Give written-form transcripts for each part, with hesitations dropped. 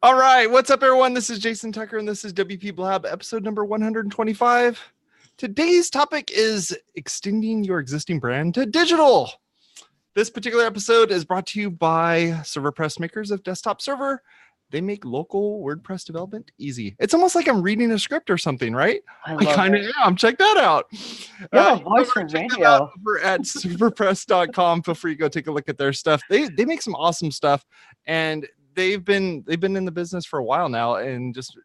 All right, what's up, everyone? This is Jason Tucker, and this is WPblab, episode number 125. Today's topic is extending your existing brand to digital. This particular episode is brought to you by ServerPress, makers of Desktop Server. They make local WordPress development easy. It's almost like I'm reading a script or something, right? I kind of am. Check that out. You have a voice for radio. Over at serverpress.com. Feel free to go take a look at their stuff. They make some awesome stuff, and they've been in the business for a while now, and just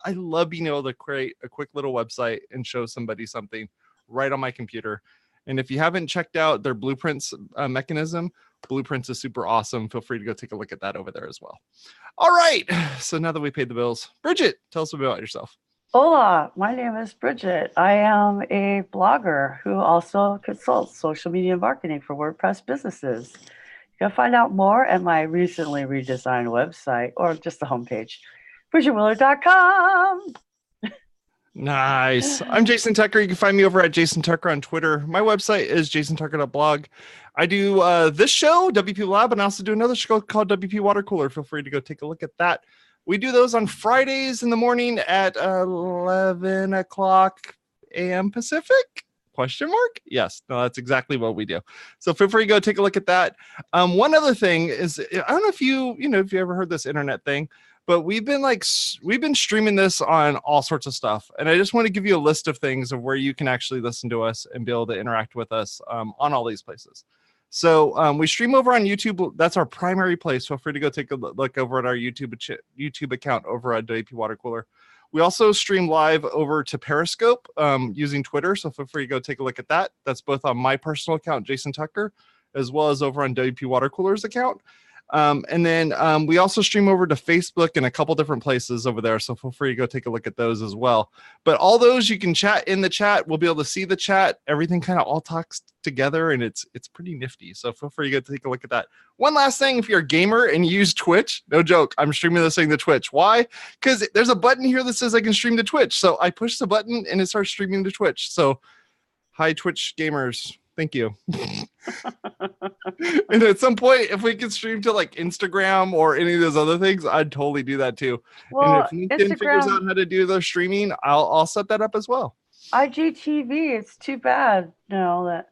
I love being able to create a quick little website and show somebody something right on my computer. And if you haven't checked out their Blueprints mechanism, Blueprints is super awesome. Feel free to go take a look at that over there as well. All right. So now that we paid the bills, Bridget, tell us a bit about yourself. Hola, my name is Bridget. I am a blogger who also consults social media marketing for WordPress businesses. You can find out more at my recently redesigned website or just the homepage, BridgetWheeler.com. Nice. I'm Jason Tucker. You can find me over at Jason Tucker on Twitter. My website is jasontucker.blog. I do this show, WPblab, and I also do another show called WPwatercooler. Feel free to go take a look at that. We do those on Fridays in the morning at 11 o'clock a.m. Pacific? Question mark? Yes. No, that's exactly what we do. So feel free to go take a look at that. One other thing is, I don't know if if you ever heard this internet thing, but we've been streaming this on all sorts of stuff. And I just want to give you a list of things of where you can actually listen to us and be able to interact with us on all these places. So we stream over on YouTube. That's our primary place. Feel free to go take a look over at our YouTube account over at WPwatercooler. We also stream live over to Periscope using Twitter. So feel free to go take a look at that. That's both on my personal account, Jason Tucker, as well as over on WPwatercooler's account. And then we also stream over to Facebook and a couple different places over there. So feel free to go take a look at those as well. But all those you can chat in the chat. We'll be able to see the chat. Everything kind of all talks together, and it's pretty nifty. So feel free to go take a look at that. One last thing, if you're a gamer and you use Twitch, no joke, I'm streaming this thing to Twitch. Why? Because there's a button here that says I can stream to Twitch. So I push the button and it starts streaming to Twitch. So hi, Twitch gamers. Thank you. And at some point, if we could stream to like Instagram or any of those other things, I'd totally do that too. Well, and if LinkedIn figures out how to do the streaming, I'll set that up as well. IGTV, it's too bad, that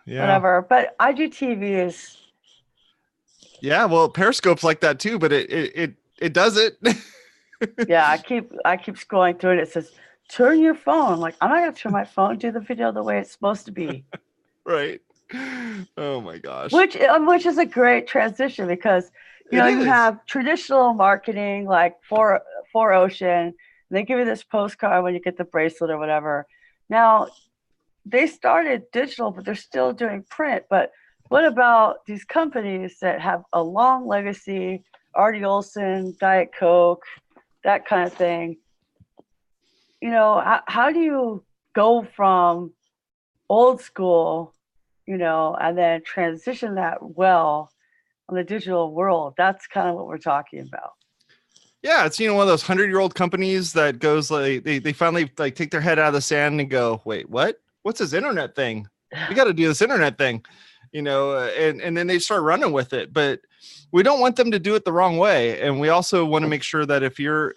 whatever. But IGTV is. Yeah, well, Periscope's like that too, but it does it. Yeah, I keep scrolling through it. It says turn your phone. Like, I'm not gonna turn my phone, do the video the way it's supposed to be. Right. Oh my gosh. Which is a great transition because you have traditional marketing like for Ocean. They give you this postcard when you get the bracelet or whatever. Now they started digital, but they're still doing print. But what about these companies that have a long legacy, Artie Olson, Diet Coke, that kind of thing? How do you go from old school, and then transition that well on the digital world? That's kind of what we're talking about. Yeah, it's one of those 100-year-old companies that goes like they finally like take their head out of the sand and go, wait, what? What's this internet thing? We got to do this internet thing, and then they start running with it. But we don't want them to do it the wrong way, and we also want to make sure that if you're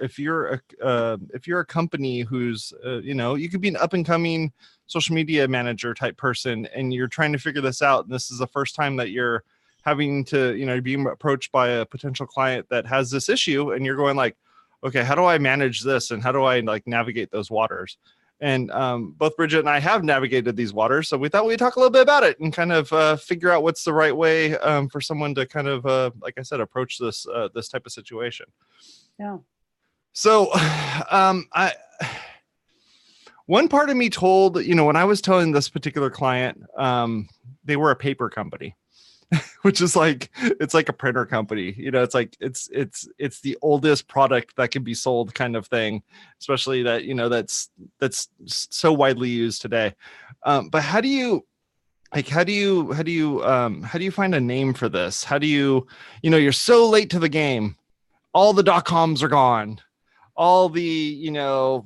a company who's you could be an up and coming social media manager type person, and you're trying to figure this out, and this is the first time that you're having to being approached by a potential client that has this issue, and you're going like, okay, how do I manage this, and how do I like navigate those waters? And both Bridget and I have navigated these waters, so we thought we'd talk a little bit about it and kind of figure out what's the right way for someone to kind of, like I said, approach this type of situation. Yeah. So one part of me told, when I was telling this particular client, they were a paper company. Which is like, it's like a printer company, it's like, it's the oldest product that can be sold kind of thing, especially that, that's so widely used today. But how do you find a name for this? How do you're so late to the game. All the .coms are gone. All the,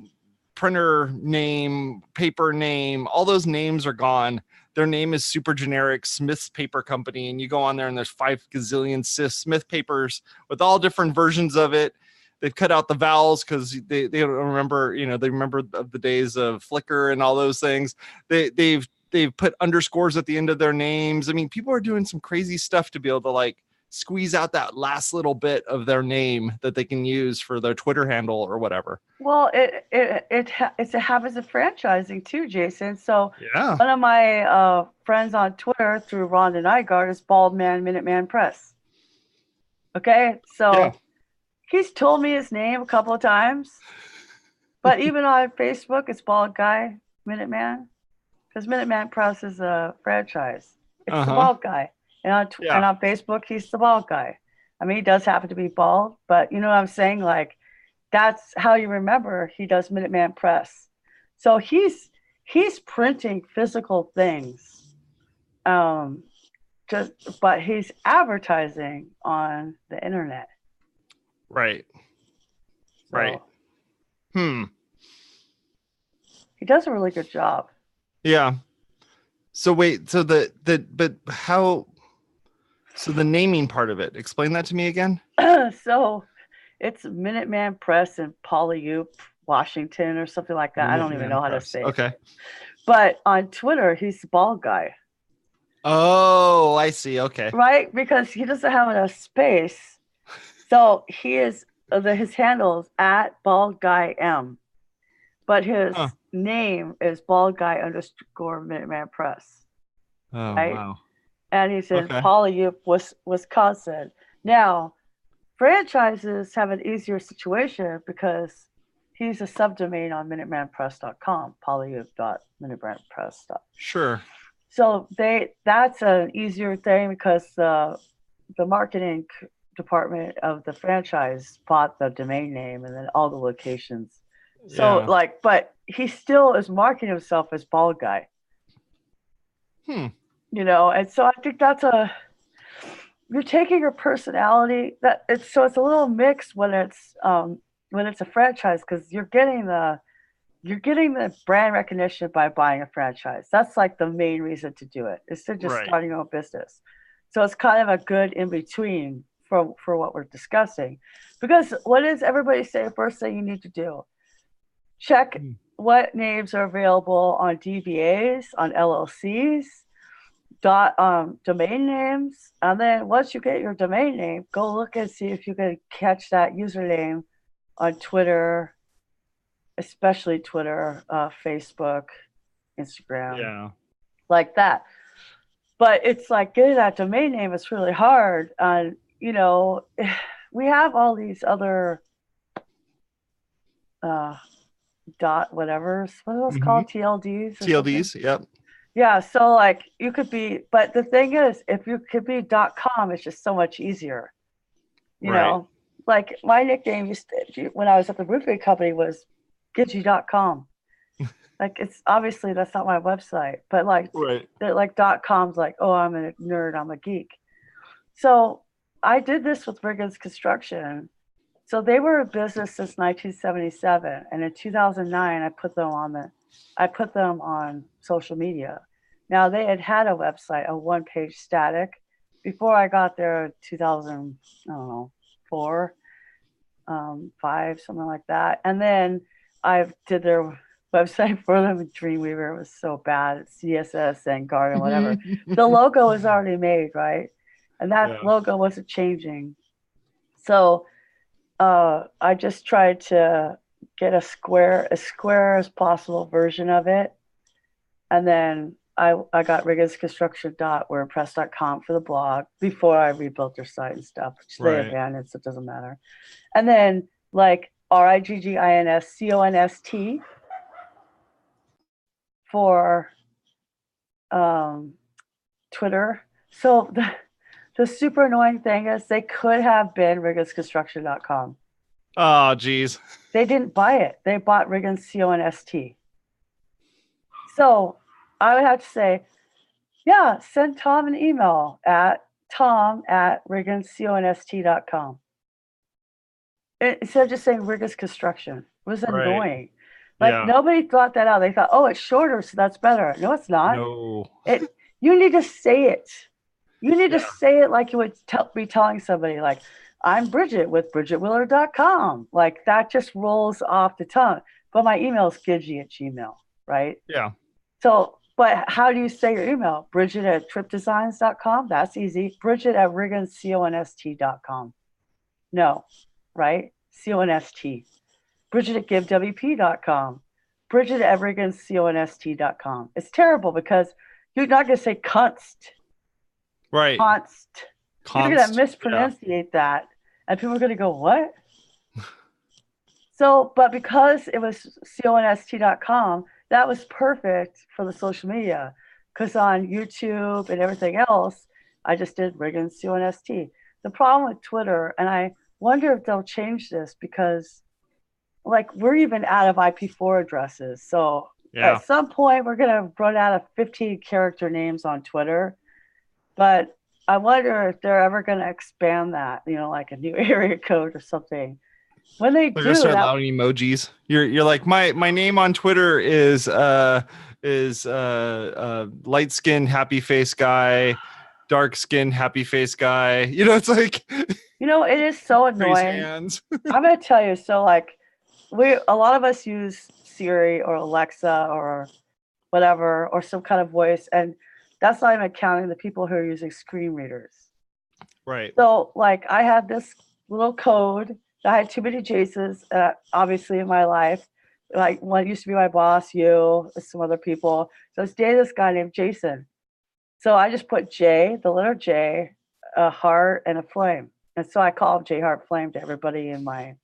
printer name, paper name, all those names are gone. Their name is super generic, Smith's Paper Company, and you go on there and there's 5 gazillion Smith papers with all different versions of it. they've cut out the vowels because they don't remember, they remember of the days of Flickr and all those things. They've put underscores at the end of their names. I mean, people are doing some crazy stuff to be able to like squeeze out that last little bit of their name that they can use for their Twitter handle or whatever. Well, it's a habits of franchising too, Jason. So yeah, one of my friends on Twitter through Rhonda Nygaard is Bald Man Minuteman Press. Okay, so he's told me his name a couple of times, but even on Facebook, it's Bald Guy Minuteman, because Minuteman Press is a franchise. It's the Bald Guy. And on Facebook, he's the bald guy. I mean, he does happen to be bald, but you know what I'm saying? Like, that's how you remember he does Minuteman Press. So he's printing physical things, but he's advertising on the internet. Right. So, right. He does a really good job. Yeah. So wait, so but how? So the naming part of it, explain that to me again. So it's Minuteman Press in Puyallup, Washington, or something like that. I don't even know how to say it. Okay. But on Twitter, he's the bald guy. Oh, I see. Okay. Right? Because he doesn't have enough space. So he is, his handle is at bald guy M. But his name is bald guy _ Minuteman Press. Oh, right? Wow. And he's in Puyallup, Wisconsin. Now, franchises have an easier situation because he's a subdomain on MinutemanPress.com, Puyallup.minutemanpress.com. Sure. So that's an easier thing because the marketing department of the franchise bought the domain name and then all the locations. So but he still is marketing himself as Bald Guy. And so I think you're taking your personality it's a little mixed when it's a franchise, because you're getting the brand recognition by buying a franchise. That's like the main reason to do it, is to just starting your own business. So it's kind of a good in between for what we're discussing, because what does everybody say? First thing you need to do, check what names are available on DBAs, on LLCs, domain names, and then once you get your domain name, go look and see if you can catch that username on Twitter, especially Twitter, Facebook, Instagram, like that. But it's like getting that domain name is really hard. And we have all these other dot whatevers. What are those called? TLDs? TLDs, yep. Yeah, so like you could be, but the thing is, if you could be .com, it's just so much easier. You know, like my nickname when I was at the roofing company was Gidgy.com. Like, it's obviously that's not my website, but like they're like .com's like, oh, I'm a nerd, I'm a geek. So I did this with Bridgets Construction. So they were in business since 1977, and in 2009, I put them on social media. Now they had a website, a one-page static, before I got there in 2004, 5, something like that. And then I did their website for them in Dreamweaver. It was so bad. CSS and Garden, whatever. The logo was already made, right? And that logo wasn't changing. So I just tried to get as square as possible version of it. And then I got rigginsconstruction.wordpress.com for the blog before I rebuilt their site and stuff, which they abandoned, so it doesn't matter. And then like RIGGINSCONST for Twitter. So the super annoying thing is they could have been rigginsconstruction.com. Oh, geez. They didn't buy it. They bought RIGGINSCONST. So I would have to say, send Tom an email at tom@rigginsconst.com. Instead of just saying Riggins Construction. It was annoying. Like nobody thought that out. They thought, oh, it's shorter, so that's better. No, it's not. No. You need to say it. You need to say it like you would be telling somebody, like I'm Bridget with BridgetWheeler.com. Like that just rolls off the tongue. But my email is gidgy@gmail, right? Yeah. So, but how do you say your email? Bridget@tripdesigns.com. That's easy. Bridget@riggins.com. No, right? CONST. Bridget@givewp.com. Bridget@riggins.const.com. It's terrible because you're not going to say const. Right. Const. You're going to mispronunciate that. And people are going to go, what? So, but because it was const.com, that was perfect for the social media. Because on YouTube and everything else, I just did Riggins const. The problem with Twitter, and I wonder if they'll change this because like we're even out of IP4 addresses. So at some point we're going to run out of 15 character names on Twitter. But I wonder if they're ever going to expand that, you know, like a new area code or something. When they do, start allowing emojis. You're like my name on Twitter is light skin happy face guy, dark skin happy face guy. You know, it's like you know, it is so annoying. I'm gonna tell you. So like a lot of us use Siri or Alexa or whatever or some kind of voice, and that's not even counting the people who are using screen readers. Right. So like I had this little code. I had too many Jasons, obviously, in my life. Like one used to be my boss, you, some other people. So I was dating this guy named Jason. So I just put J, the letter J, a heart, and a flame. And so I call him J Heart Flame to everybody in my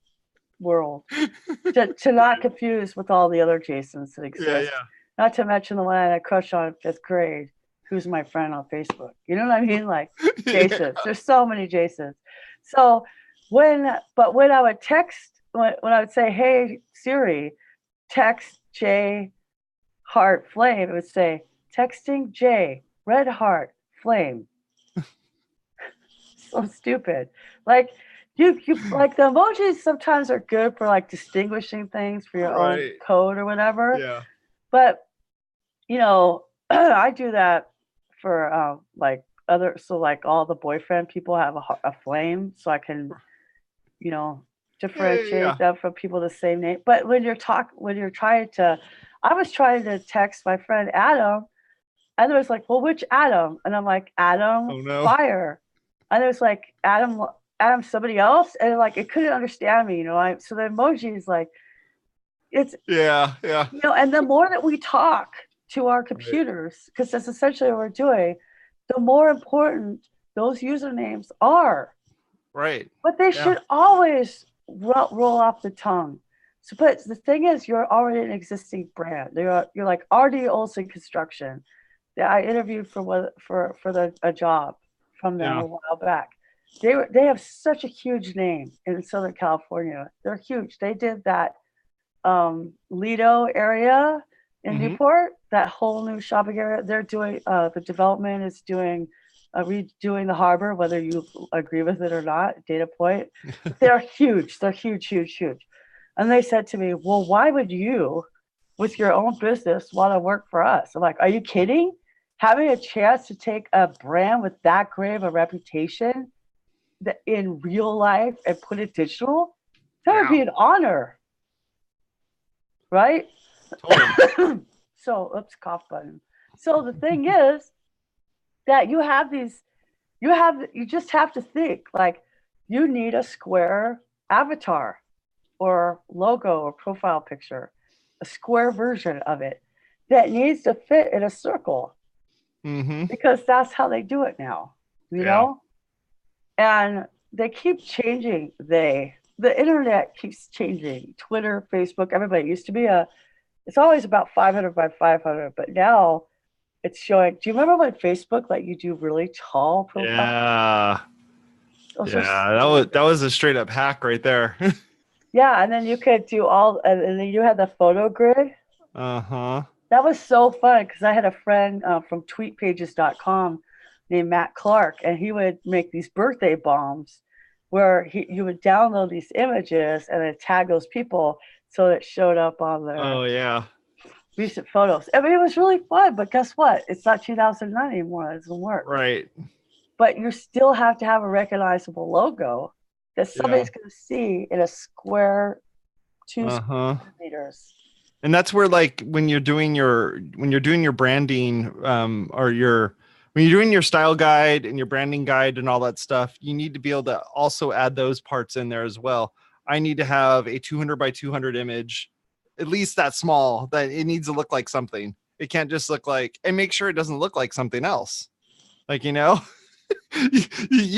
world to not confuse with all the other Jasons that exist. Yeah, yeah. Not to mention the one I had a crush on in 5th grade, who's my friend on Facebook. You know what I mean? Like Jasons. Yeah. There's so many Jasons. So when I would text, when I would say, hey, Siri, text J heart flame, it would say, texting J, red heart, flame. So stupid. Like you like the emojis sometimes are good for like distinguishing things for your own code or whatever. Yeah. But you know, I do that for like other, so like all the boyfriend people have a flame, so I can, you know, differentiate them from people the same name. But when you're trying to, I was trying to text my friend Adam, and it was like, well, which Adam? And I'm like, Adam Fire. And it was like, Adam somebody else? And like, it couldn't understand me, you know. So the emoji is like, it's you know, and the more that we talk to our computers, because that's essentially what we're doing, the more important those usernames are. Right. But they should always roll off the tongue. So, but the thing is, you're already an existing brand. You're like R.D. Olson Construction. That I interviewed for a job from them a while back. They have such a huge name in Southern California. They're huge. They did that Lido area in Newport, that whole new shopping area. They're doing the development is doing redoing the harbor, whether you agree with it or not. Data point. They're huge. They're huge. And they said to me, well, why would you, with your own business, want to work for us? I'm like, are you kidding? Having a chance to take a brand with that great of a reputation that in real life and put it digital, that would be an honor. Right? Totally. So, oops, cough button. So the thing is that you just have to think like you need a square avatar or logo or profile picture, a square version of it that needs to fit in a circle. Because that's how they do it now, you know? And they keep changing. The internet keeps changing. Twitter, Facebook, everybody. It used to be it's always about 500 by 500, but now it's showing. Do you remember when Facebook let you do really tall profiles? That was a straight up hack right there. Yeah, and then you could do and then you had the photo grid. That was so fun because I had a friend from tweetpages.com named Matt Clark, and he would make these birthday bombs where you would download these images and then tag those people so it showed up on their recent photos. I mean, it was really fun, but guess what? It's not 2009 anymore. It doesn't work. Right. But you still have to have a recognizable logo that somebody's going to see in a square 2 Uh-huh. square meters. And that's where, like, when you're doing your branding, when you're doing your style guide and your branding guide and all that stuff, you need to be able to also add those parts in there as well. I need to have a 200 by 200 image, at least that small, that it needs to look like something. It can't just look like, and make sure it doesn't look like something else. Like, you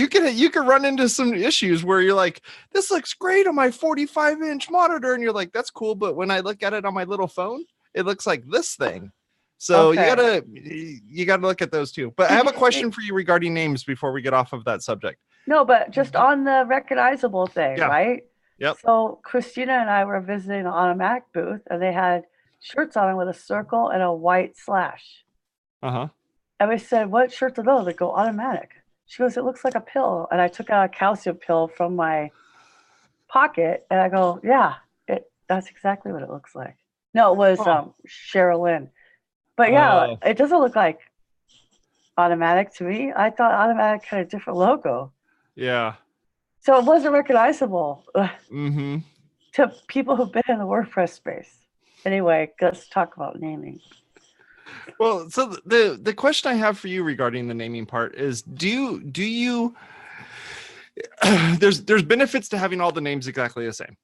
can run into some issues where you're like, this looks great on my 45-inch monitor, and you're like, that's cool, but when I look at it on my little phone, it looks like this thing. So you gotta look at those too. But I have a question for you regarding names before we get off of that subject. No, but just on the recognizable thing, right? Yep. So Christina and I were visiting the Automatic booth, and they had shirts on them with a circle and a white slash. Uh-huh. And we said, what shirts are those? They go Automatic. She goes, it looks like a pill. And I took out a calcium pill from my pocket, and I go, yeah, that's exactly what it looks like. No, it was Cheryl Lynn. But yeah, it doesn't look like Automatic to me. I thought Automatic had a different logo. Yeah. So it wasn't recognizable Mm-hmm. to people who've been in the WordPress space. Anyway, let's talk about naming. Well, so the question I have for you regarding the naming part is, do you there's benefits to having all the names exactly the same,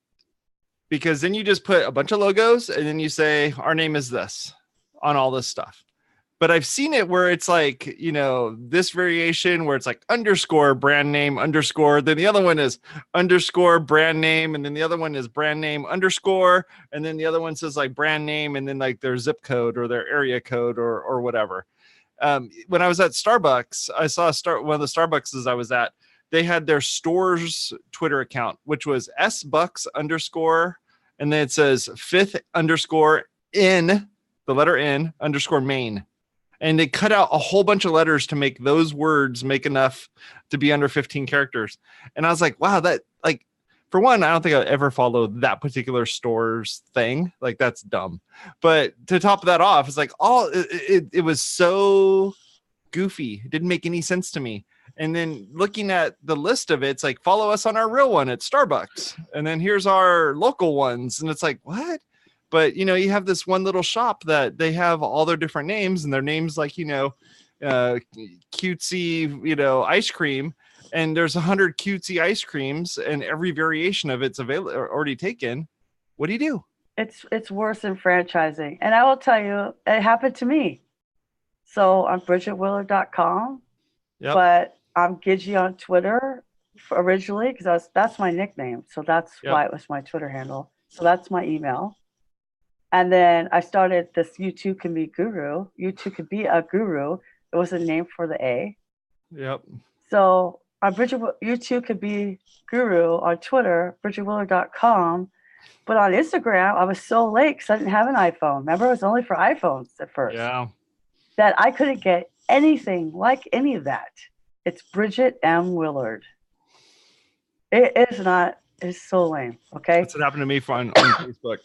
because then you just put a bunch of logos and then you say our name is this on all this stuff. But I've seen it where it's like, this variation where it's like underscore brand name underscore, then the other one is underscore brand name, and then the other one is brand name underscore, and then the other one says like brand name and then like their zip code or their area code or whatever. When I was at Starbucks, I saw one of the Starbucks I was at, they had their store's Twitter account, which was sbucks underscore, and then it says fifth underscore in, the letter N underscore main. And they cut out a whole bunch of letters to make those words make enough to be under 15 characters. And I was like, wow, that, like, for one, I don't think I'd ever follow that particular store's thing. Like, that's dumb. But to top that off, it's like, it was so goofy. It didn't make any sense to me. And then looking at the list of it, it's like, follow us on our real one at Starbucks. And then here's our local ones. And it's like, what? But, you have this one little shop that they have all their different names, and their names like, cutesy, ice cream. And there's 100 cutesy ice creams, and every variation of it's available already taken. What do you do? It's worse than franchising. And I will tell you, it happened to me. So I'm bridgetwiller.com, but I'm Gidgy on Twitter originally, because that's my nickname. So that's why it was my Twitter handle. So that's my email. And then I started this You Can Be Guru. You Too Could Be a Guru. It was a name for the A. Yep. So on You Too Could Be Guru on Twitter, bridgetwiller.com. But on Instagram, I was so late because I didn't have an iPhone. Remember, it was only for iPhones at first. Yeah. That I couldn't get anything like any of that. It's Bridget M. Willard. It is not. It's so lame. Okay. That's what happened to me on Facebook.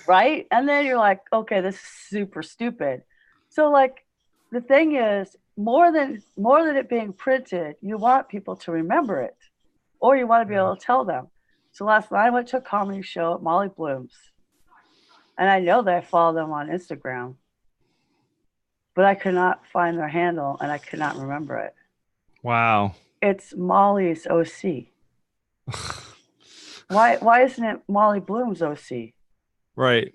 Right. And then you're like, okay, this is super stupid. So like, the thing is, more than it being printed, you want people to remember it, or you want to be able to tell them. So last night I went to a comedy show at Molly Bloom's, and I know that I follow them on Instagram, but I could not find their handle and I could not remember it. Wow. It's Molly's OC. Why isn't it Molly Bloom's OC? Right.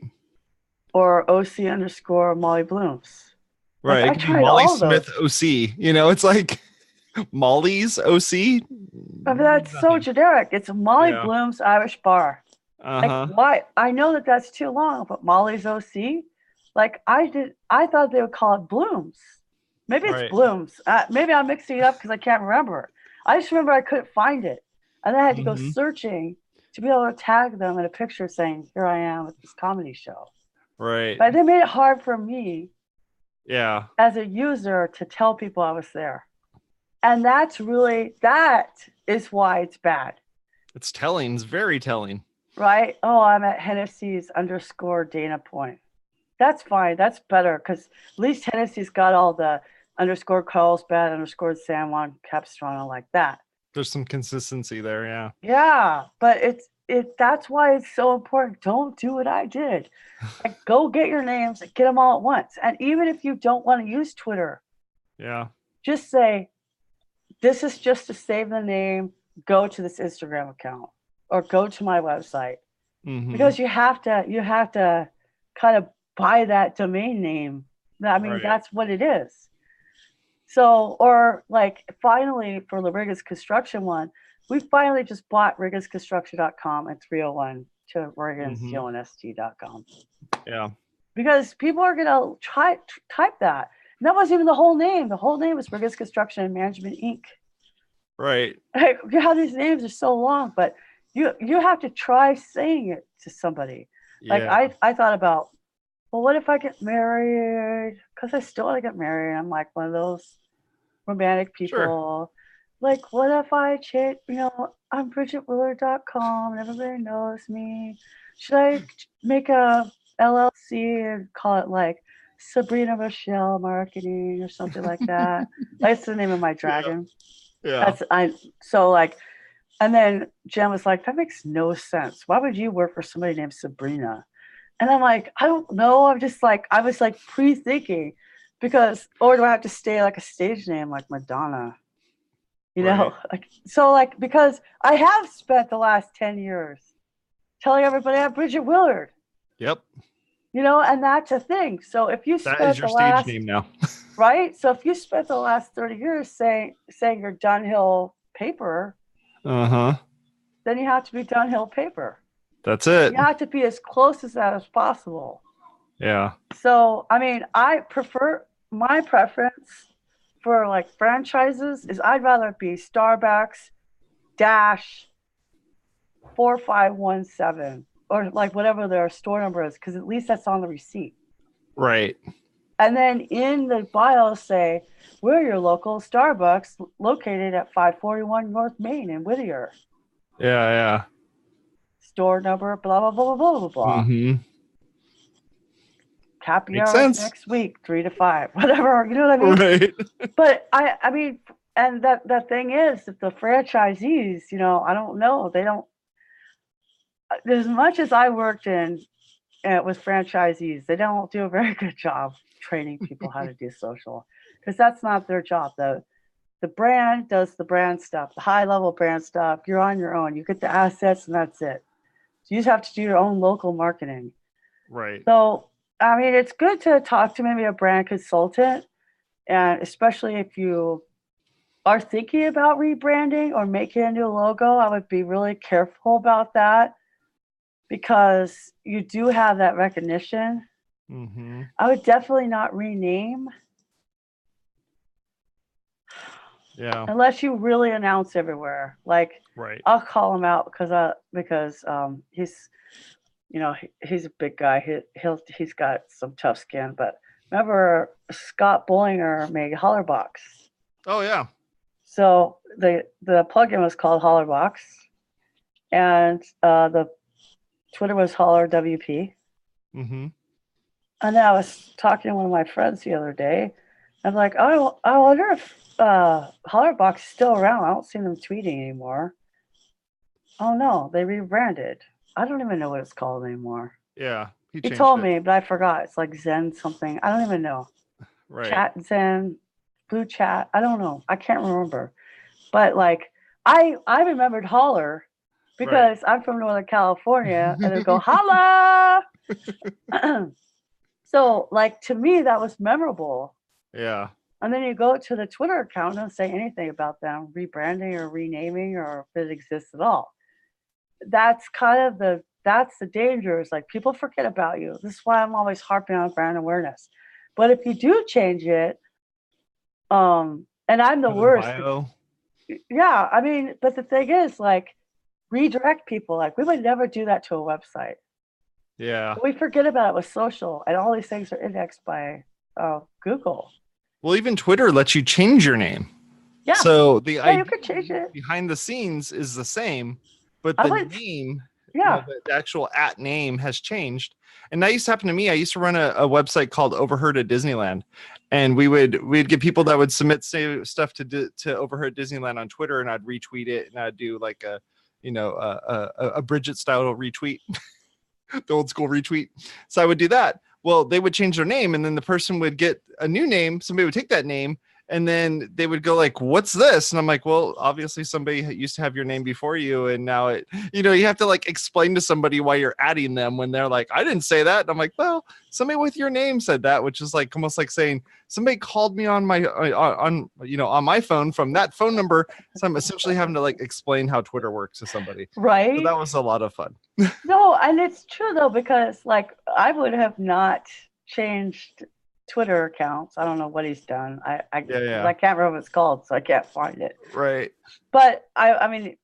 Or OC underscore Molly Bloom's. Right. Like, I tried Molly all Smith those. OC. It's like Molly's OC. I mean, that's so generic. It's Molly Bloom's Irish Bar. Like, why? I know that that's too long, but Molly's OC? Like, I thought they would call it Bloom's. Maybe it's Bloom's. Maybe I'm mixing it up because I can't remember. I just remember I couldn't find it. And then I had to go searching to be able to tag them in a picture saying, here I am at this comedy show. Right. But they made it hard for me as a user to tell people I was there. And that is why it's bad. It's telling. It's very telling. Right? Oh, I'm at Hennessy's underscore Dana Point. That's fine. That's better, because at least Hennessy's got all the underscore Carlsbad, underscore San Juan Capistrano like that. There's some consistency there. Yeah. Yeah, but that's why it's so important. Don't do what I did. Like, go get your names and get them all at once. And even if you don't want to use Twitter, just say, this is just to save the name. Go to this Instagram account or go to my website, because you have to kind of buy that domain name. I mean, that's what it is. So, or like, finally, for the Riggins Construction one, we finally just bought rigginsconstruction.com and 301 to rigginsjonst.com. Yeah. Because people are going to type that. And that wasn't even the whole name. The whole name was Riggins Construction and Management, Inc. Right. How these names are so long, but you have to try saying it to somebody. Like, I thought about, well, what if I get married? Because I still want to get married. I'm like one of those romantic people. Sure. Like, what if I change, I'm BridgetWiller.com and everybody knows me. Should I make a LLC and call it like Sabrina Rochelle Marketing or something like that? That's the name of my dragon. Yeah. And then Jen was like, that makes no sense. Why would you work for somebody named Sabrina? And I'm like, I don't know. I was like pre-thinking, or do I have to stay like a stage name like Madonna? Because I have spent the last 10 years telling everybody I'm Bridget Willard. Yep. And that's a thing. So if you spent that is your stage name now. Right? So if you spent the last 30 years saying you're Dunhill Paper, then you have to be Dunhill Paper. That's it. You have to be as close as that as possible. Yeah. So, I mean, my preference for like franchises is I'd rather it be Starbucks -4517 or like whatever their store number is, because at least that's on the receipt. Right. And then in the bio say, we're your local Starbucks located at 541 North Main in Whittier. Yeah. Store number, blah, blah, blah, blah, blah, blah. Happy hour next week, 3 to 5, whatever, you know what I mean? Right. But I mean, and the thing is that the franchisees, I don't know, they don't, as much as I worked in with franchisees, they don't do a very good job training people how to do social, because that's not their job. The brand does the brand stuff, the high level brand stuff. You're on your own. You get the assets and that's it. So you just have to do your own local marketing. Right. So, I mean, it's good to talk to maybe a brand consultant, and especially if you are thinking about rebranding or making a new logo, I would be really careful about that, because you do have that recognition. I would definitely not rename. Yeah. Unless you really announce everywhere. Like, right. I'll call him out because he's, he's a big guy. He's got some tough skin. But remember, Scott Bollinger made Hollerbox. Oh yeah. So the plugin was called Hollerbox, and the Twitter was Holler WP. And then I was talking to one of my friends the other day. I'm like, oh, I wonder if Hollerbox is still around. I don't see them tweeting anymore. Oh no, they rebranded. I don't even know what it's called anymore. Yeah, he told me, but I forgot. It's like Zen something. I don't even know. Right. Chat Zen, Blue Chat. I don't know. I can't remember. But like, I remembered Holler because I'm from Northern California, and they go holla. So like, to me, that was memorable. Yeah. And then you go to the Twitter account and don't say anything about them rebranding or renaming, or if it exists at all. That's kind of the danger, is like, people forget about you. This is why I'm always harping on brand awareness. But if you do change it, and I'm the worst. Yeah, I mean, but the thing is, like, redirect people. Like, we would never do that to a website. Yeah. We forget about it with social, and all these things are indexed by Google. Well, even Twitter lets you change your name. Yeah. So the idea you could change it behind the scenes is the same, but the name, the actual @name has changed. And that used to happen to me. I used to run a website called Overheard at Disneyland, And we'd get people that would submit stuff over here at Disneyland on Twitter, and I'd retweet it, and I'd do like a Bridget style retweet, the old school retweet. So I would do that. Well, they would change their name, and then the person would get a new name. Somebody would take that name, and then they would go like, "What's this?" And I'm like, "Well, obviously somebody used to have your name before you, and now you have to like explain to somebody why you're adding them when they're like, I didn't say that." And I'm like, "Well, somebody with your name said that," which is like almost like saying somebody called me on my on my phone from that phone number. So I'm essentially having to like explain how Twitter works to somebody. Right. So that was a lot of fun. No, and it's true though, because like I would have not changed Twitter accounts. I don't know what he's done. I can't remember what it's called, so I can't find it. Right. But I mean,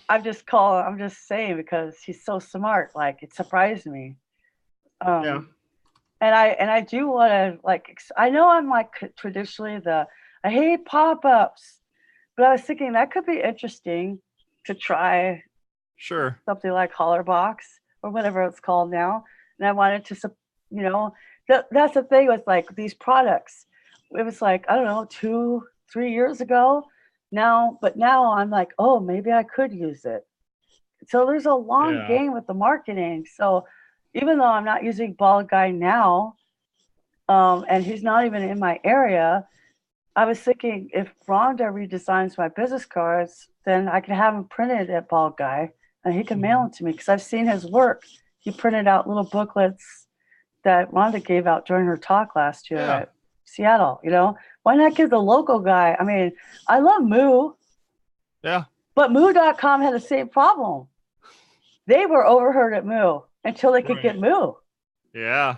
I'm just saying because he's so smart. Like it surprised me. And I do want to like. I know I'm like traditionally I hate pop-ups, but I was thinking that could be interesting to try. Sure. Something like Hollerbox or whatever it's called now, and I wanted to, that's the thing with like these products. It was like, I don't know, 2-3 years ago now, but now I'm like, oh, maybe I could use it. So there's a long game with the marketing. So even though I'm not using Bald Guy now, and he's not even in my area, I was thinking if Rhonda redesigns my business cards, then I could have them printed at Bald Guy and he can mail them to me because I've seen his work. He printed out little booklets that Rhonda gave out during her talk last year at Seattle. Why not give the local guy? I mean, I love Moo. Yeah. But Moo.com had the same problem. They were overheard at Moo until they could get Moo. Yeah.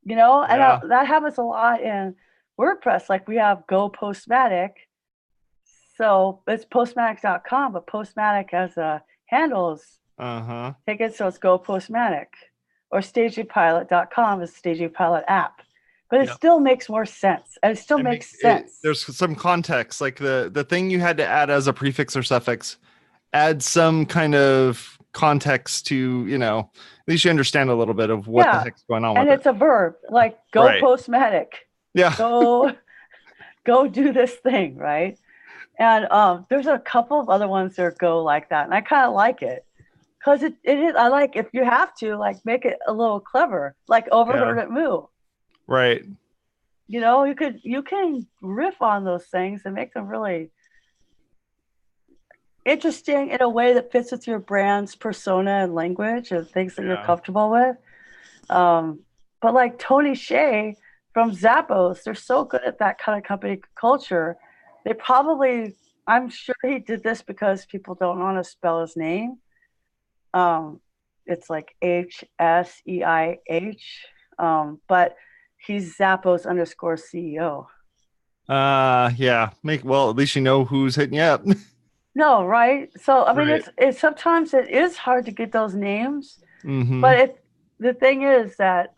And that happens a lot in WordPress. Like we have Go Postmatic. So it's postmatic.com, but Postmatic as a handles take it, so it's Go Postmatic, or stagingpilot.com is Staging Pilot app, but it still makes more sense. And it still makes sense. There's some context, like the thing you had to add as a prefix or suffix, add some kind of context to at least you understand a little bit of what the heck's going on. And it's a verb, like Go Postmatic. Yeah. Go do this thing, right? And there's a couple of other ones that go like that, and I kind of like it because it is. I like if you have to like make it a little clever, like overheard at Moo. Right. You can riff on those things and make them really interesting in a way that fits with your brand's persona and language and things that you're comfortable with. But like Tony Hsieh from Zappos, they're so good at that kind of company culture. They probably, I'm sure he did this because people don't want to spell his name. It's like HSEIH, but he's Zappos _CEO. At least you know who's hitting you up. No, right? So I mean, it's sometimes it is hard to get those names, but the thing is that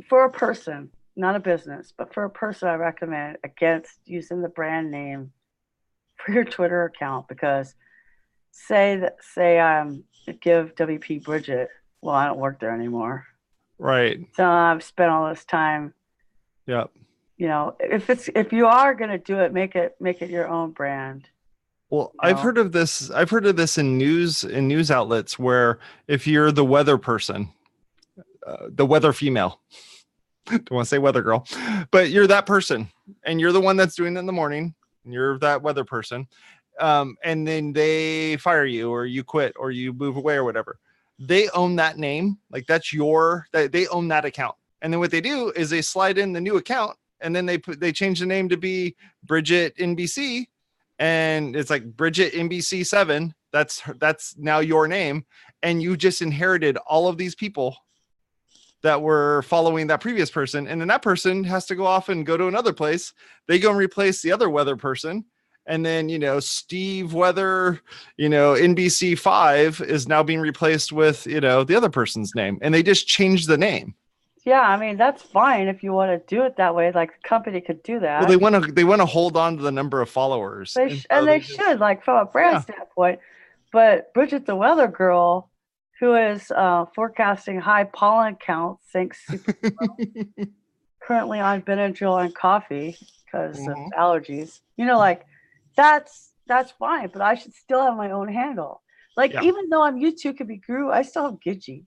for a person, not a business, but for a person, I recommend against using the brand name for your Twitter account, because say give WP Bridget. Well, I don't work there anymore. Right. So I've spent all this time. Yep. If you are going to do it, make it your own brand. Well, I've heard of this in news outlets where if you're the weather person, the weather female, don't want to say weather girl, but you're that person and you're the one that's doing it in the morning and you're that weather person. And then they fire you or you quit or you move away or whatever. They own that name. Like they own that account. And then what they do is they slide in the new account and then they change the name to be Bridget NBC. And it's like Bridget NBC 7. That's now your name. And you just inherited all of these people that were following that previous person. And then that person has to go off and go to another place. They go and replace the other weather person. And then, Steve Weather, NBC 5 is now being replaced with, the other person's name. And they just changed the name. Yeah, I mean, that's fine if you want to do it that way. Like the company could do that. Well, they want to hold on to the number of followers. They should, like from a brand standpoint. But Bridget the Weather Girl who is forecasting high pollen counts, thanks super currently on Benadryl and coffee because of allergies. You know, like that's fine, but I should still have my own handle. Like even though I'm YouTube could be Guru, I still have Gidgee.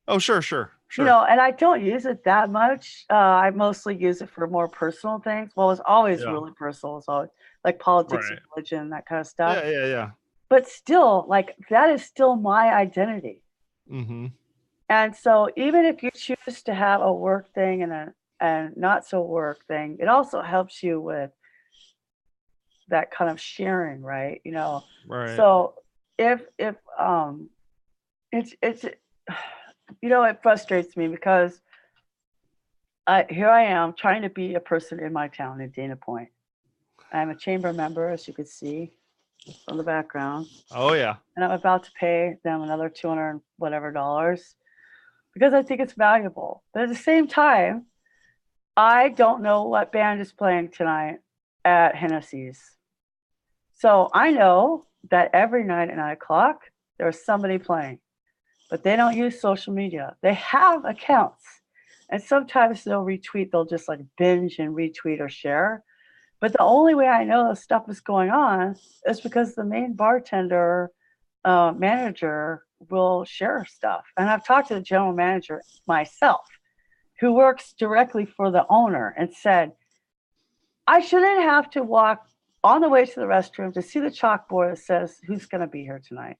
Oh, sure. You know, and I don't use it that much. I mostly use it for more personal things. Well, it's always really personal. It's always like politics and religion, that kind of stuff. Yeah. But still, like that is still my identity. And so even if you choose to have a work thing and not so work thing, it also helps you with that kind of sharing, right? You know, so if it's you know, it frustrates me because here I am trying to be a person in my town in Dana Point. I'm a chamber member, as you can see from the background. Oh yeah. And I'm about to pay them another $200 whatever because I think it's valuable. But at the same time, I don't know what band is playing tonight at Hennessy's. So I know that every night at 9 o'clock, there's somebody playing, but they don't use social media. They have accounts. And sometimes they'll retweet, they'll just like binge and retweet or share. But the only way I know this stuff is going on is because the main bartender manager will share stuff. And I've talked to the general manager myself, who works directly for the owner, and said, I shouldn't have to walk on the way to the restroom to see the chalkboard that says who's going to be here tonight.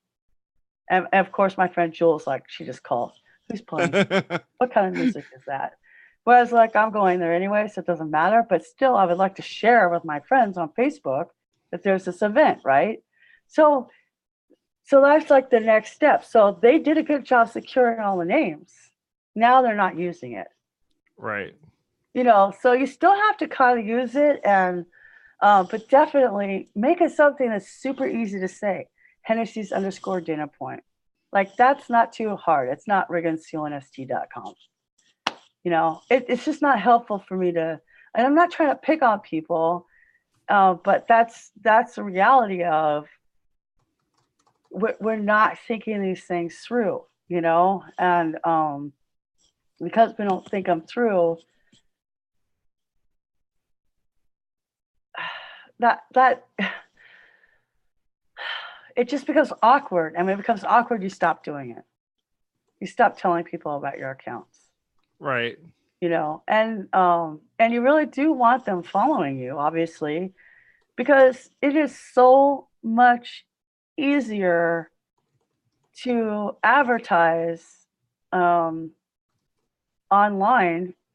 And of course, my friend Jules, like, she just calls, who's playing? What kind of music is that? Whereas, like, I'm going there anyway, so it doesn't matter. But still, I would like to share with my friends on Facebook that there's this event, right? So that's like the next step. So they did a good job securing all the names. Now they're not using it. Right. You know, so you still have to kind of use it, and but definitely make it something that's super easy to say. Hennessy's _ Dana Point. Like, that's not too hard. It's not rigansealandst.com. You know, it's just not helpful for me to, and I'm not trying to pick on people, but that's the reality of we're not thinking these things through, you know, and because we don't think them through, that it just becomes awkward. And when it becomes awkward, you stop doing it. You stop telling people about your accounts. Right. You know, and you really do want them following you, obviously, because it is so much easier to advertise online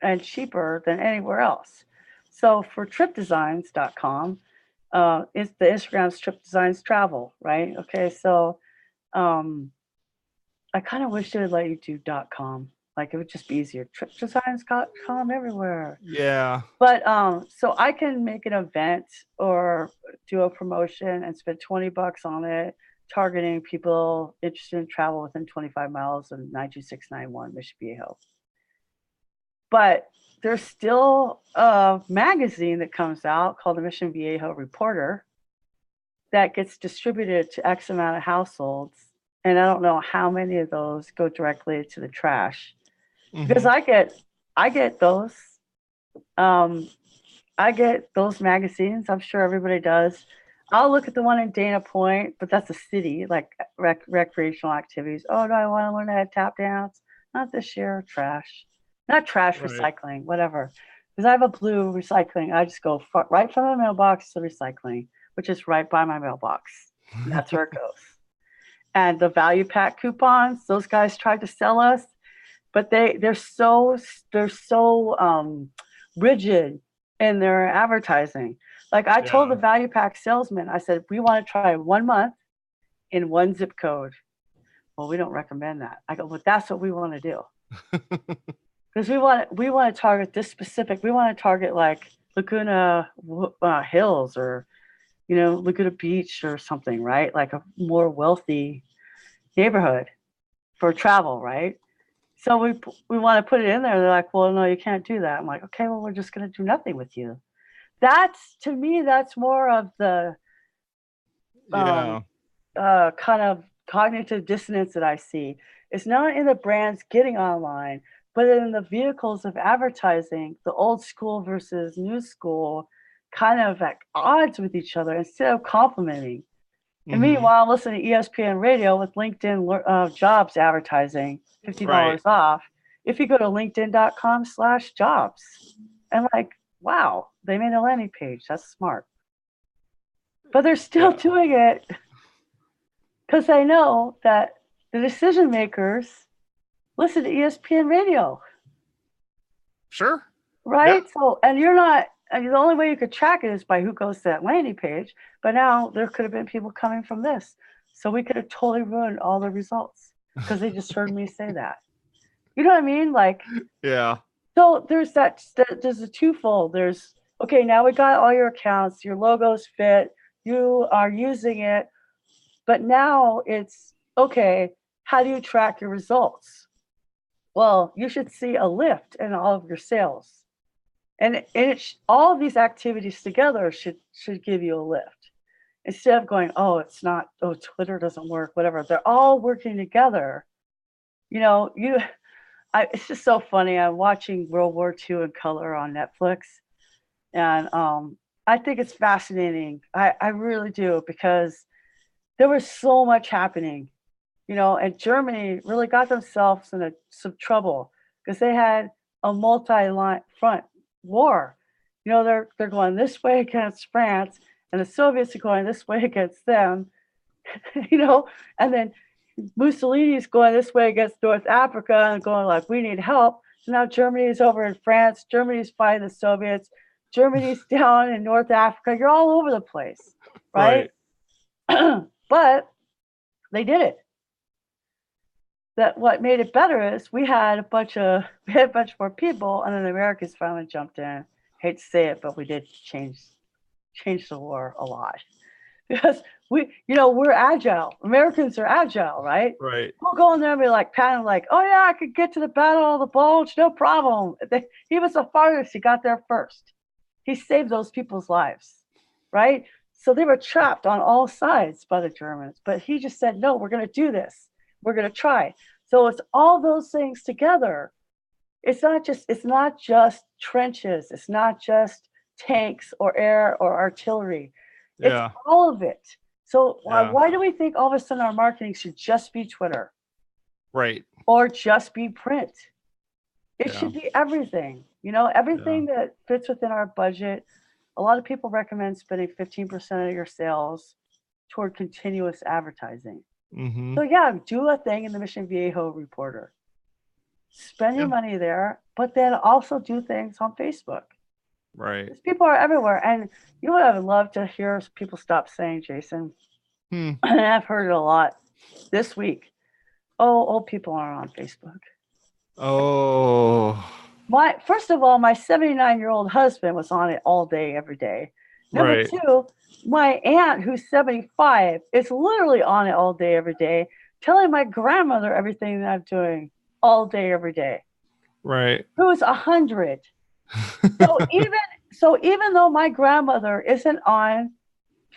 and cheaper than anywhere else. So for tripdesigns.com, it's the Instagram's Trip Designs Travel, right? Okay, so I kind of wish they would let you do .com. Like, it would just be easier. Tripdesigns.com everywhere. Yeah. But so I can make an event or do a promotion and spend $20 on it, targeting people interested in travel within 25 miles of 92691 Mission Viejo. But there's still a magazine that comes out called the Mission Viejo Reporter that gets distributed to X amount of households. And I don't know how many of those go directly to the trash. Because I get those. I get those magazines. I'm sure everybody does. I'll look at the one in Dana Point, but that's a city, like recreational activities. Oh, do I want to learn how to tap dance? Not this year. Trash. Not trash, recycling, whatever. Because I have a blue recycling. I just go right from the mailbox to recycling, which is right by my mailbox. And that's where it goes. And the value pack coupons, those guys tried to sell us, but they're so rigid in their advertising. Like, I told the value pack salesman, I said, we want to try 1 month in one zip code. Well, we don't recommend that. I go, but that's what we want to do. Because we want to target this specific. We want to target like Laguna Hills or, you know, Laguna Beach or something, right? Like a more wealthy neighborhood for travel, right? So we want to put it in there. They're like, well, no, you can't do that. I'm like, okay, well, we're just going to do nothing with you. That's, to me, that's more of the kind of cognitive dissonance that I see. It's not in the brands getting online, but in the vehicles of advertising, the old school versus new school kind of at odds with each other instead of complementing. And meanwhile, I'm listening to ESPN radio with LinkedIn jobs advertising, $50 off. If you go to linkedin.com/jobs, and like, wow, they made a landing page. That's smart. But they're still doing it because they know that the decision makers listen to ESPN radio. Sure. Right? Yeah. So, and you're not, I mean, the only way you could track it is by who goes to that landing page. But now there could have been people coming from this. So we could have totally ruined all the results because they just heard me say that. You know what I mean? Like, yeah. So there's there's a twofold. There's, okay, now we got all your accounts, your logos fit, you are using it. But now it's, okay, how do you track your results? Well, you should see a lift in all of your sales. And all of these activities together should give you a lift. Instead of going, oh, it's not, oh, Twitter doesn't work, whatever. They're all working together. You know, it's just so funny. I'm watching World War II in color on Netflix. And I think it's fascinating. I really do, because there was so much happening, you know, and Germany really got themselves in some trouble because they had a multi-line front war. You know, they're going this way against France, and the Soviets are going this way against them, you know, and then Mussolini's going this way against North Africa and going like, we need help. So now Germany is over in France. Germany's fighting the Soviets. Germany's down in North Africa. You're all over the place, right? But they did it. That what made it better is we had a bunch more people, and then the Americans finally jumped in. Hate to say it, but we did change the war a lot. Because we're agile. Americans are agile, right? Right. We'll go in there and be like, patting, like, oh yeah, I could get to the Battle of the Bulge, no problem. He was the farthest. He got there first. He saved those people's lives, right? So they were trapped on all sides by the Germans. But he just said, no, we're going to do this. We're going to try. So it's all those things together. It's not just trenches. It's not just tanks or air or artillery. It's all of it. So why do we think all of a sudden our marketing should just be Twitter? Right. Or just be print? It should be everything. You know, everything that fits within our budget. A lot of people recommend spending 15% of your sales toward continuous advertising. Mm-hmm. So do a thing in the Mission Viejo Reporter. Spend your money there, but then also do things on Facebook. Right. Because people are everywhere. And you know what I would love to hear people stop saying, Jason? And I've heard it a lot this week. Oh, old people aren't on Facebook. Oh. First of all, my 79-year-old husband was on it all day, every day. Number two, my aunt, who's 75, is literally on it all day, every day, telling my grandmother everything that I'm doing all day, every day. Right. Who's 100. So even though my grandmother isn't on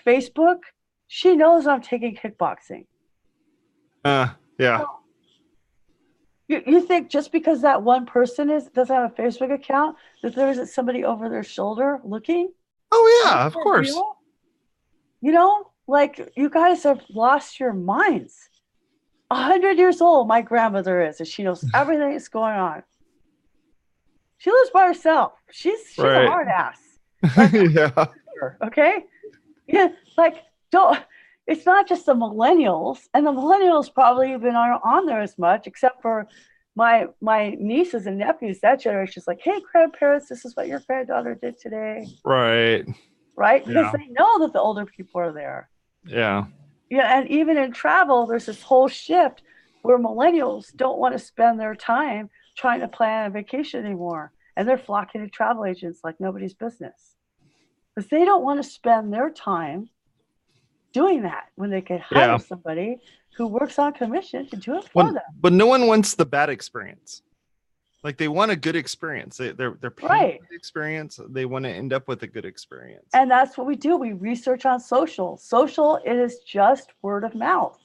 Facebook, she knows I'm taking kickboxing. Yeah. So, you think just because that one person doesn't have a Facebook account that there isn't somebody over their shoulder looking? Oh yeah, of course. Real? You know, like, you guys have lost your minds. 100 years old, my grandmother is, and she knows everything that's going on. She lives by herself. She's a hard ass. Like, okay? Yeah, like, it's not just the millennials, and the millennials probably even aren't on there as much, except for my nieces and nephews. That generation's like, hey, grandparents, this is what your granddaughter did today. Right. Because they know that the older people are there. Yeah. Yeah, and even in travel, there's this whole shift where millennials don't want to spend their time trying to plan a vacation anymore. And they're flocking to travel agents like nobody's business. Because they don't want to spend their time doing that when they could hire somebody who works on commission to do it for them. But no one wants the bad experience. Like, they want a good experience. They're paying for the experience. They want to end up with a good experience. And that's what we do. We research on social. Social is just word of mouth.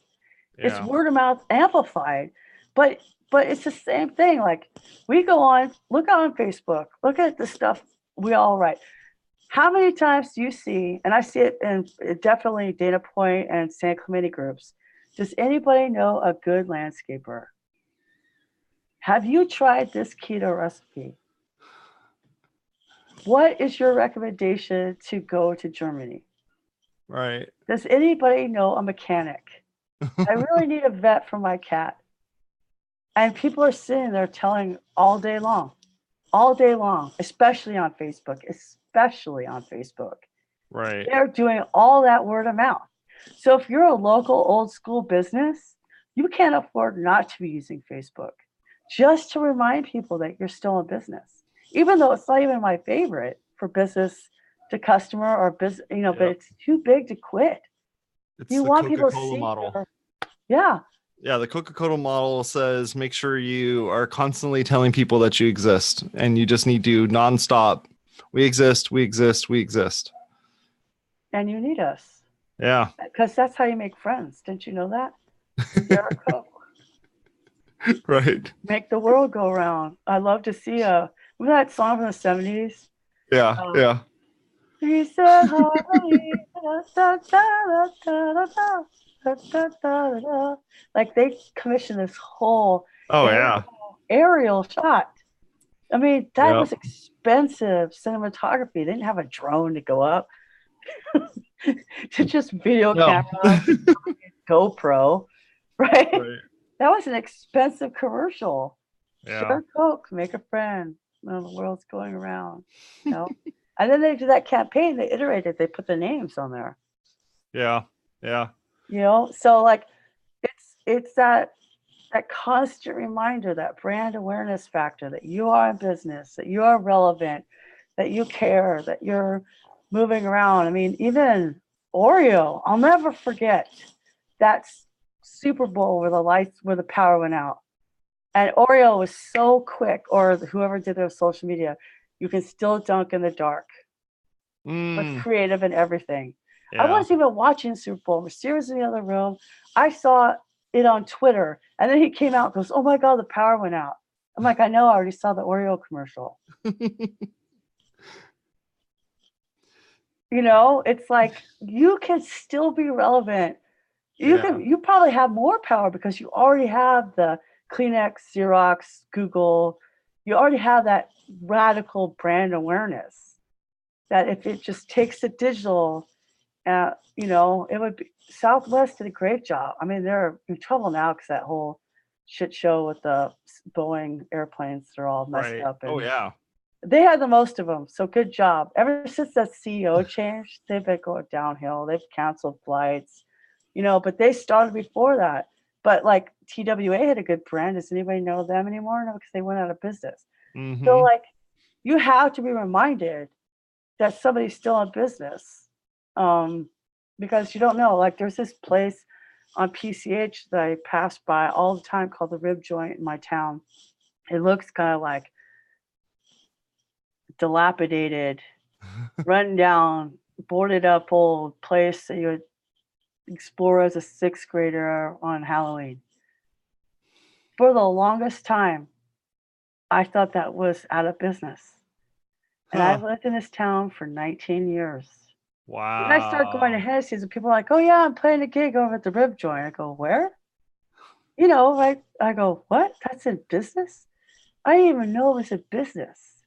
It's word of mouth amplified. but it's the same thing. Like we go on, look on Facebook, look at the stuff we all write. How many times do you see, and I see it in definitely Dana Point and San Clemente groups, does anybody know a good landscaper? Have you tried this keto recipe? What is your recommendation to go to Germany? Right. Does anybody know a mechanic? I really need a vet for my cat. And people are sitting there telling all day long, especially on Facebook, Right. They're doing all that word of mouth. So if you're a local old school business, you can't afford not to be using Facebook just to remind people that you're still in business, even though it's not even my favorite for business to customer or business, but it's too big to quit. It's you the want people to CocaCola see model. Yeah. Yeah, the CocaCola model says make sure you are constantly telling people that you exist, and you just need to nonstop. We exist, we exist, we exist. And you need us. Yeah. Because that's how you make friends. Didn't you know that? Jericho. Right. Make the world go round. I love to see remember that song from the 70s? Yeah. Yeah. He said, harmony, da, da, da, da, da. Like they commissioned this whole aerial shot. I mean, that was expensive cinematography. They didn't have a drone to go up. To just video camera, GoPro, right? That was an expensive commercial. Share Coke, make a friend. The world's going around. And then they did that campaign. They iterated. They put the names on there. Yeah. Yeah. So like, it's that constant reminder, that brand awareness factor, that you are in business, that you are relevant, that you care, that you're moving around. I mean, even Oreo, I'll never forget that Super Bowl where the power went out. And Oreo was so quick, or whoever did their social media, you can still dunk in the dark. Was creative in everything. I wasn't even watching Super Bowl. Sirius in the other room. I saw it on Twitter, and then he came out and goes, "Oh my God, the power went out." I'm like, I know, I already saw the Oreo commercial. It's like you can still be relevant. You probably have more power because you already have the Kleenex, Xerox, Google. You already have that radical brand awareness that if it just takes the digital, it would be. Southwest did a great job. I mean, they're in trouble now because that whole shit show with the Boeing airplanes, they're all messed up. And they had the most of them. So good job. Ever since that CEO changed, they've been going downhill. They've canceled flights, but they started before that. But like TWA had a good brand. Does anybody know them anymore? No, because they went out of business. So like, you have to be reminded that somebody's still in business. Because you don't know, like there's this place on PCH that I pass by all the time called the Rib Joint in my town. It looks kind of like dilapidated, run down, boarded up old place that you would explore as a 6th grader on Halloween. For the longest time, I thought that was out of business. And I've lived in this town for 19 years. Wow. When I start going to Headspace and people are like, "Oh yeah, I'm playing a gig over at the Rib Joint." I go, "Where?" Right? I go, "What? That's in business?" I didn't even know it was a business.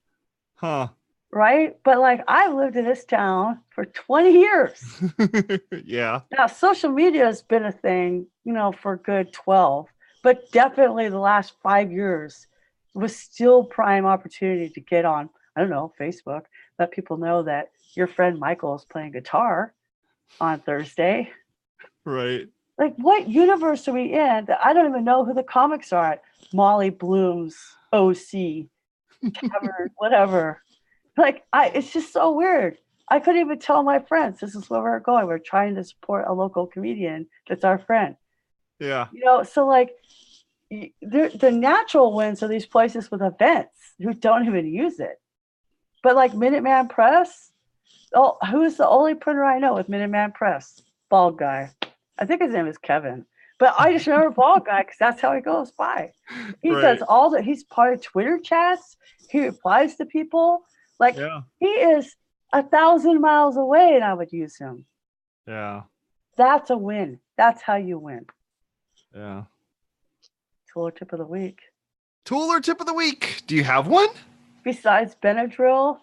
Right? But like, I've lived in this town for 20 years. Now, social media has been a thing, for a good 12, but definitely the last 5 years was still prime opportunity to get on, I don't know, Facebook, let people know that your friend Michael is playing guitar on Thursday. Right. Like, what universe are we in that I don't even know who the comics are at? Molly Bloom's OC, Tavern, whatever. Like, it's just so weird. I couldn't even tell my friends this is where we're going. We're trying to support a local comedian that's our friend. Yeah. So like, the natural wins are these places with events who don't even use it. But like Minuteman Press, who's the only printer I know with Minuteman Press? Bald guy. I think his name is Kevin. But I just remember Ball Guy because that's how he goes by. He does all that. He's part of Twitter chats. He replies to people. Like he is 1,000 miles away, and I would use him. Yeah. That's a win. That's how you win. Yeah. Tool or tip of the week. Tool or tip of the week. Do you have one? Besides Benadryl?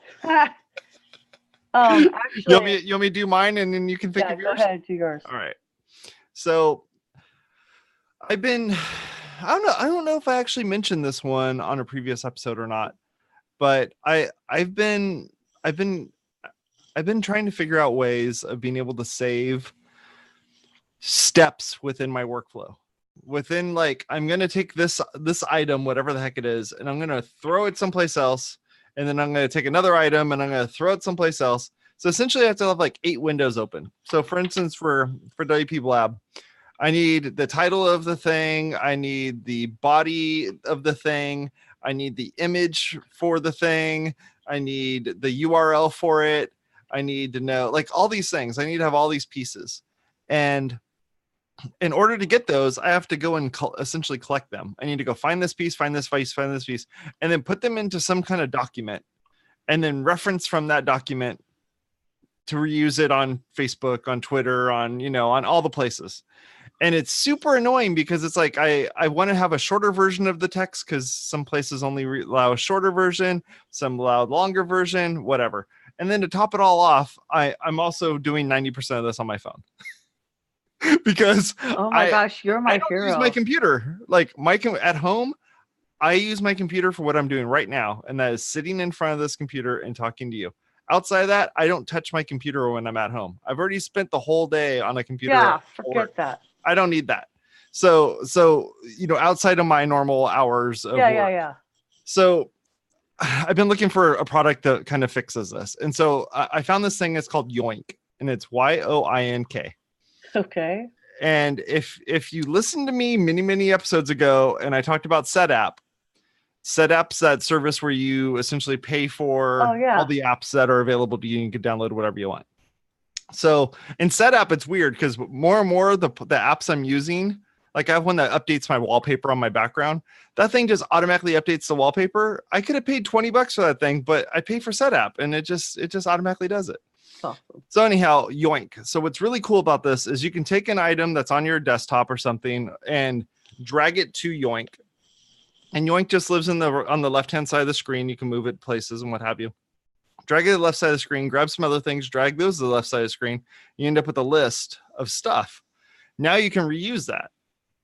Actually, you want me to do mine and then you can think of yours? Go ahead, do yours. All right. So I don't know if I actually mentioned this one on a previous episode or not, but I've been trying to figure out ways of being able to save steps within my workflow. Within, like, I'm going to take this item, whatever the heck it is, and I'm going to throw it someplace else. And then I'm going to take another item and I'm going to throw it someplace else. So essentially I have to have like 8 windows open. So for instance, for WPblab, I need the title of the thing. I need the body of the thing. I need the image for the thing. I need the URL for it. I need to know, like, all these things. I need to have all these pieces. And in order to get those, I have to go and essentially collect them. I need to go find this piece, find this piece, find this piece, and then put them into some kind of document and then reference from that document to reuse it on Facebook, on Twitter, on all the places. And it's super annoying because it's like, I want to have a shorter version of the text because some places only allow a shorter version, some allow a longer version, whatever. And then to top it all off, I'm also doing 90% of this on my phone. Because oh my gosh, you're my hero. I use my computer. Like at home, I use my computer for what I'm doing right now, and that is sitting in front of this computer and talking to you. Outside of that, I don't touch my computer when I'm at home. I've already spent the whole day on a computer. Yeah, forget that. I don't need that. So outside of my normal hours of work. Yeah. So I've been looking for a product that kind of fixes this, and so I found this thing. It's called Yoink, and it's YOINK. Okay. And if you listened to me many episodes ago, and I talked about SetApp's that service where you essentially pay for all the apps that are available to you. You can download whatever you want. So in SetApp, it's weird because more and more the apps I'm using, like I have one that updates my wallpaper on my background. That thing just automatically updates the wallpaper. I could have paid $20 for that thing, but I pay for SetApp, and it just automatically does it. Awesome. So anyhow, Yoink. So what's really cool about this is you can take an item that's on your desktop or something and drag it to Yoink. And Yoink just lives on the left-hand side of the screen. You can move it places and what have you. Drag it to the left side of the screen, grab some other things, drag those to the left side of the screen. You end up with a list of stuff. Now you can reuse that.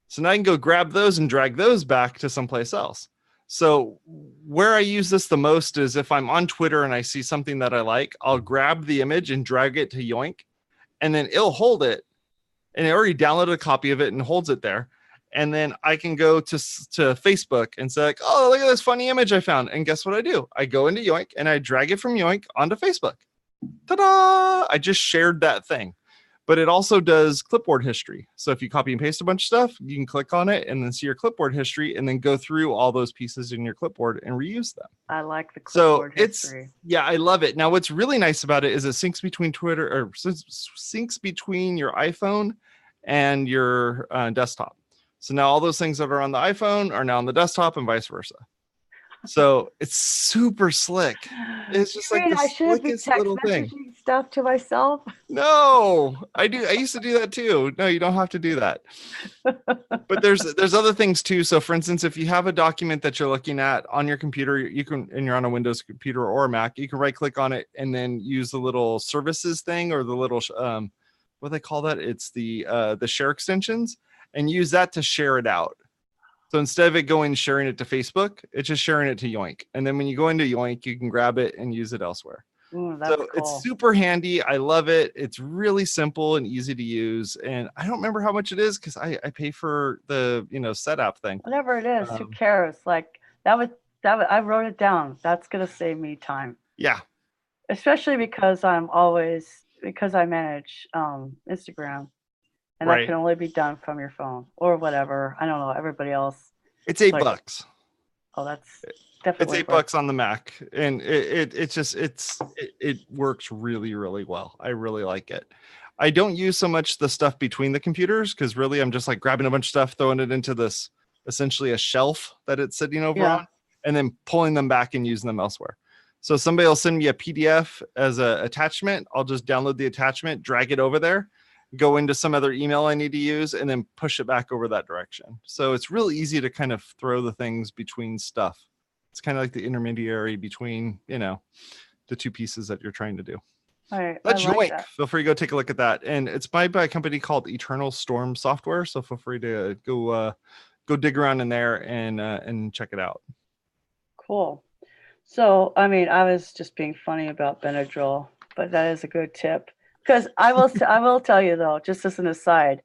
So now I can go grab those and drag those back to someplace else. So where I use this the most is if I'm on Twitter and I see something that I like, I'll grab the image and drag it to Yoink, and then it'll hold it. And it already downloaded a copy of it and holds it there. And then I can go to Facebook and say, like, oh, look at this funny image I found. And guess what I do? I go into Yoink and I drag it from Yoink onto Facebook. Ta-da! I just shared that thing. But it also does clipboard history. So if you copy and paste a bunch of stuff, you can click on it and then see your clipboard history and then go through all those pieces in your clipboard and reuse them. I like the clipboard history. I love it. Now, what's really nice about it is it syncs between syncs between your iPhone and your desktop. So now all those things that are on the iPhone are now on the desktop and vice versa. So it's super slick. It's just like the slickest little thing. Stuff to myself. No, I do. I used to do that too. No, you don't have to do that. But there's other things too. So for instance, if you have a document that you're looking at on your computer, you can, and you're on a Windows computer or a Mac, you can right click on it and then use the little services thing or the little what do they call that? It's the share extensions, and use that to share it out. So instead of it sharing it to Facebook, it's just sharing it to Yoink. And then when you go into Yoink, you can grab it and use it elsewhere. Ooh, that's so cool. It's super handy. I love it. It's really simple and easy to use. And I don't remember how much it is because I pay for the SetApp thing. Whatever it is, who cares? Like that I wrote it down. That's gonna save me time. Yeah. Especially because I manage Instagram. And that can only be done from your phone or whatever. I don't know. Everybody else. It's $8. Oh, that's definitely. It's $8 on the Mac, and it works really, really well. I really like it. I don't use so much the stuff between the computers because really I'm just like grabbing a bunch of stuff, throwing it into this essentially a shelf that it's sitting over on, and then pulling them back and using them elsewhere. So somebody will send me a PDF as an attachment. I'll just download the attachment, drag it over there, go into some other email I need to use, and then push it back over that direction. So it's really easy to kind of throw the things between stuff. It's kind of like the intermediary between, you know, the two pieces that you're trying to do. That's Yoink. Feel free to go take a look at that. And it's by a company called Eternal Storm Software. So feel free to go dig around in there and check it out. Cool. So, I mean, I was just being funny about Benadryl, but that is a good tip. Because I will tell you though, just as an aside,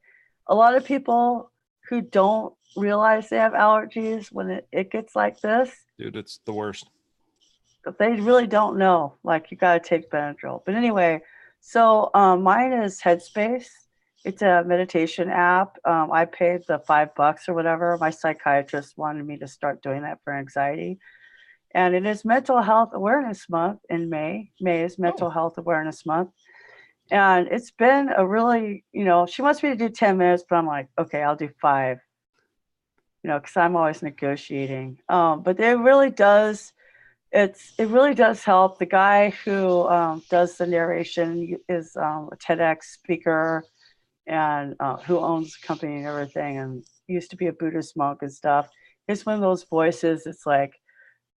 a lot of people who don't realize they have allergies when it gets like this. Dude, it's the worst. They really don't know. Like, you got to take Benadryl. But anyway, so mine is Headspace. It's a meditation app. I paid the $5 or whatever. My psychiatrist wanted me to start doing that for anxiety. And it is Mental Health Awareness Month in May. May is Mental Health Awareness Month. And it's been a really, you know, she wants me to do 10 minutes, but I'm like, okay, I'll do 5, you know, because I'm always negotiating. But it really does, it really does help. The guy who does the narration is a TEDx speaker and who owns the company and everything, and used to be a Buddhist monk and stuff. It's one of those voices, it's like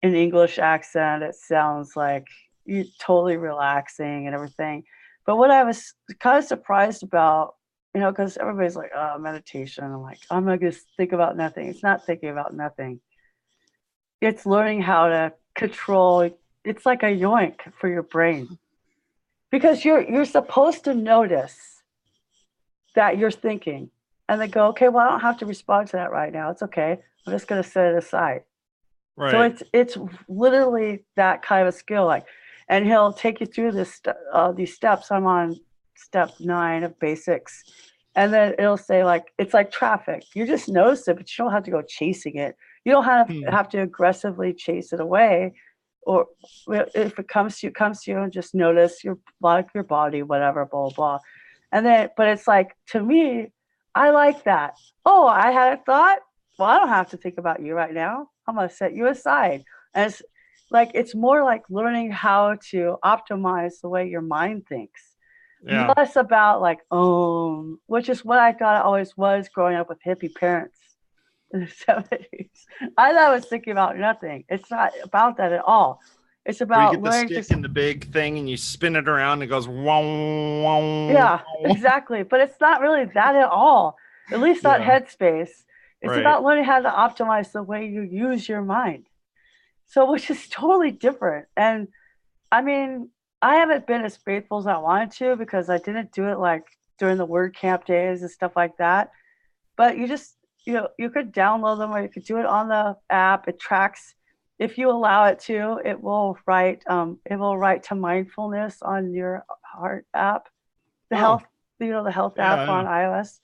an English accent. It sounds like you totally relaxing and everything. But what I was kind of surprised about, you know, because everybody's like, oh, meditation. I'm like, I'm not going to think about nothing. It's not thinking about nothing. It's learning how to control. It's like a yoink for your brain, because you're supposed to notice that you're thinking, and they go, okay, well, I don't have to respond to that right now. It's okay. I'm just going to set it aside. Right. So it's literally that kind of a skill. Like, and he'll take you through these steps. I'm on step 9 of basics. And then it'll say, like, it's like traffic. You just notice it, but you don't have to go chasing it. You don't have to aggressively chase it away. Or if it comes to you, and just notice your body, whatever, blah, blah, blah. And then, but it's like, to me, I like that. Oh, I had a thought. Well, I don't have to think about you right now. I'm going to set you aside. And it's like, it's more like learning how to optimize the way your mind thinks. Yeah. Less about like, which is what I thought it always was growing up with hippie parents in the 70s. I thought I was thinking about nothing. It's not about that at all. It's about you get the stick in the big thing and you spin it around and it goes wow, wow. Yeah, exactly. But it's not really that at all. At least not Headspace. It's about learning how to optimize the way you use your mind. So, which is totally different. And I mean, I haven't been as faithful as I wanted to, because I didn't do it like during the WordCamp days and stuff like that. But you just, you know, you could download them, or you could do it on the app. It tracks, if you allow it to, it will write to mindfulness on your heart app, the health app on iOS.